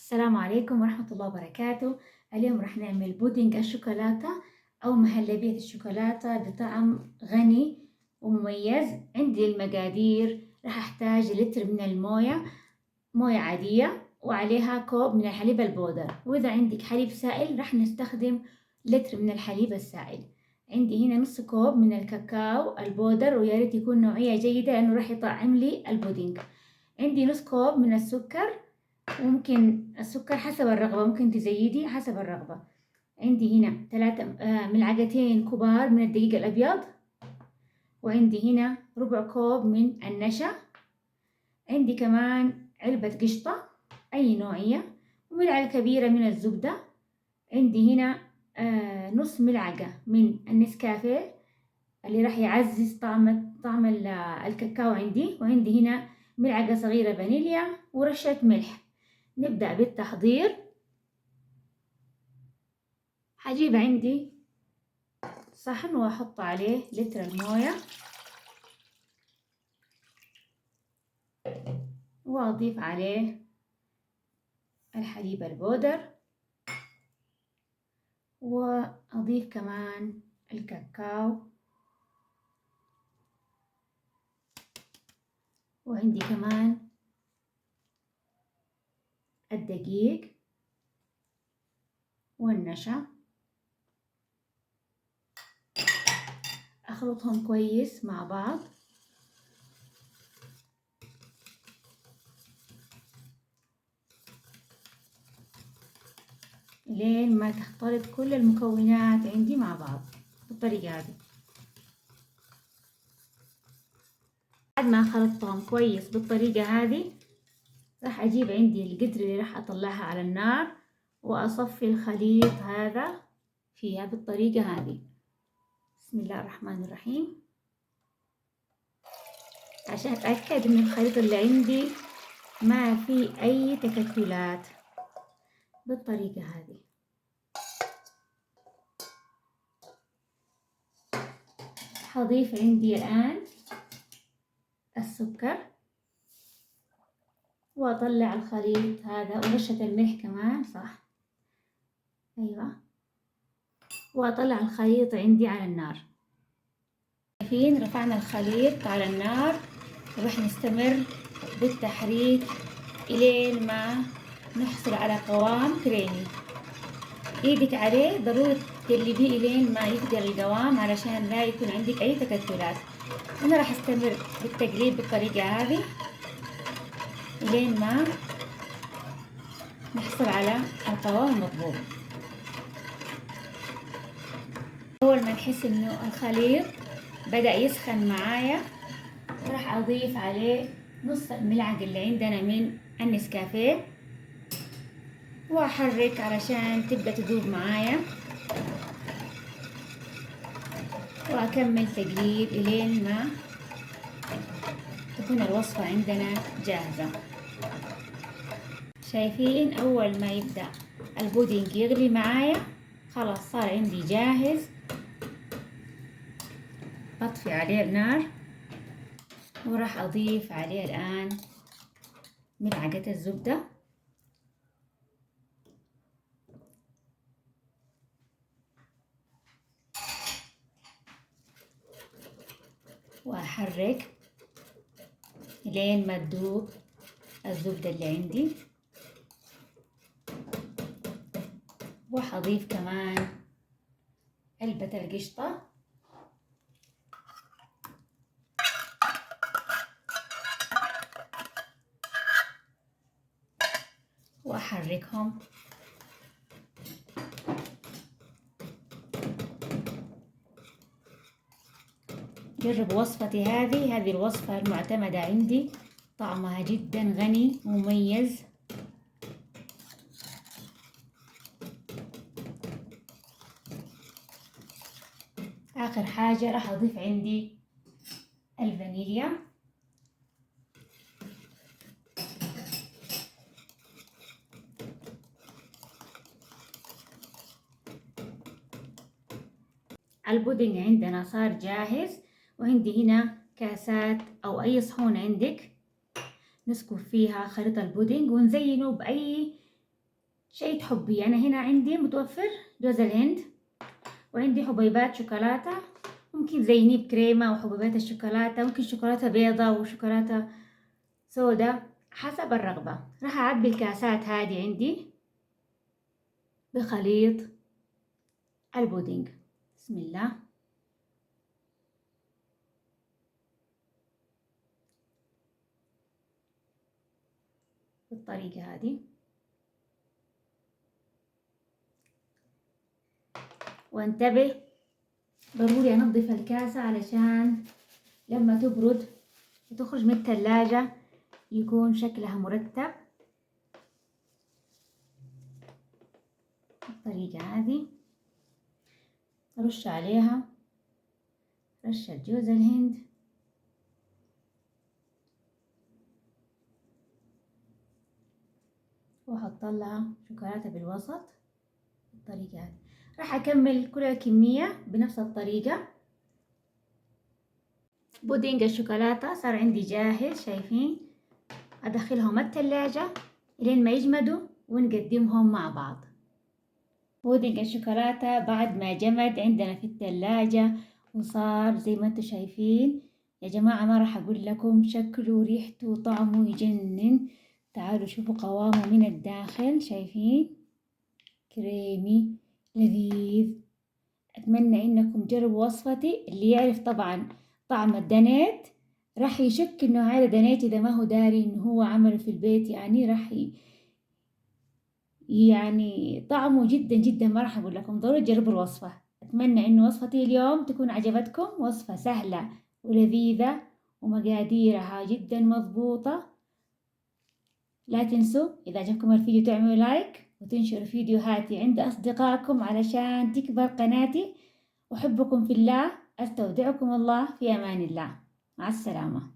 السلام عليكم ورحمة الله وبركاته. اليوم راح نعمل بودنج الشوكولاتة أو مهلبية الشوكولاتة بطعم غني ومميز. عندي المقادير، راح أحتاج لتر من الموية، موية عادية، وعليها كوب من الحليب البودر، وإذا عندك حليب سائل راح نستخدم لتر من الحليب السائل. عندي هنا نص كوب من الكاكاو البودر، ويا ريت يكون نوعية جيدة لأنه راح يطعم لي البودنج. عندي نص كوب من السكر، وممكن السكر حسب الرغبة، ممكن تزيدي حسب الرغبة. عندي هنا 3 ملعقتين كبار من الدقيق الأبيض، وعندي هنا ربع كوب من النشا، عندي كمان علبة قشطة أي نوعية، وملعقة كبيرة من الزبدة. عندي هنا نص ملعقة من النسكافيه اللي راح يعزز طعم الكاكاو عندي، وعندي هنا ملعقة صغيرة فانيليا ورشة ملح. نبدأ بالتحضير. هجيب عندي صحن وأحط عليه لتر الموية، وأضيف عليه الحليب البودر، وأضيف كمان الكاكاو، وعندي كمان الدقيق والنشا. أخلطهم كويس مع بعض لين ما تختلط كل المكونات عندي مع بعض بالطريقة هذه. بعد ما خلطتهم كويس بالطريقة هذه، راح أجيب عندي القدر اللي راح أطلعها على النار، وأصفي الخليط هذا فيها بالطريقة هذه. بسم الله الرحمن الرحيم، عشان أتأكد إن الخليط اللي عندي ما فيه أي تكتلات بالطريقة هذه. هضيف عندي الآن السكر، وأطلع الخليط هذا ورشة الملح كمان، صح، أيوة، وأطلع الخليط عندي على النار. شايفين رفعنا الخليط على النار، وراح نستمر بالتحريك إلين ما نحصل على قوام كريمي. ايدك عليه ضروري تقلبيه إلين ما يقدر القوام علشان لا يكون عندك أي تكتلات. أنا راح أستمر بالتقليب بالطريقة هذه إلين ما نحصل على القوام المطلوب. أول ما نحس إنه الخليط بدأ يسخن معايا، راح أضيف عليه نص الملعقة اللي عندنا من النسكافيه، وأحرك علشان تبدأ تذوب معايا، وأكمل تقليب إلين ما تكون الوصفة عندنا جاهزة. شايفين أول ما يبدأ البودنج يغلي معايا خلاص صار عندي جاهز. بطفي عليه النار، وراح أضيف عليه الآن ملعقة الزبدة، وأحرك لين ما تذوب الزبدة اللي عندي، وحضيف كمان علبة القشطة، وأحركهم. جربوا وصفتي هذه الوصفة المعتمدة عندي، طعمها جدا غني ومميز. آخر حاجة راح أضيف عندي الفانيليا، البودنج عندنا صار جاهز. وعندي هنا كاسات أو أي صحون عندك نسكب فيها خليط البودنج، ونزينه بأي شيء تحبي. يعني هنا عندي متوفر جوز الهند، وعندي حبيبات شوكولاتة، ممكن زينيه بكريمة وحبيبات الشوكولاتة، ممكن شوكولاتة بيضة وشوكولاتة سودا حسب الرغبة. راح أعبي الكاسات هذه عندي بخليط البودنج. بسم الله. بالطريقة هذه. وانتبه، ضروري أنظف الكاسة علشان لما تبرد وتخرج من الثلاجة يكون شكلها مرتب. بالطريقة هذه. أرش عليها رشة جوز الهند، وأحط لها شوكولاتة بالوسط بالطريقة هذه. راح أكمل كل الكمية بنفس الطريقة. بودنج الشوكولاتة صار عندي جاهز، شايفين؟ أدخلهم الثلاجة لين ما يجمدوا ونقدمهم مع بعض. بودنج الشوكولاتة بعد ما جمد عندنا في الثلاجة وصار زي ما انتم شايفين. يا جماعة ما راح أقول لكم شكله وريحته وطعمه يجنن. تعالوا شوفوا قوامه من الداخل، شايفين؟ كريمي لذيذ. أتمنى إنكم تجربوا وصفتي. اللي يعرف طبعا طعم الدنيت راح يشك إنه هذا دنيت إذا ما هو داري إنه هو عمله في البيت. يعني يعني طعمه جدا جدا، ما راح أقول لكم، ضروري تجربوا الوصفة. أتمنى إنه وصفتي اليوم تكون عجبتكم. وصفة سهلة ولذيذة ومقاديرها جدا مضبوطة. لا تنسوا إذا عجبكم الفيديو تعملوا لايك وتنشروا فيديوهاتي عند أصدقائكم علشان تكبر قناتي. أحبكم في الله، أستودعكم الله في أمان الله. مع السلامة.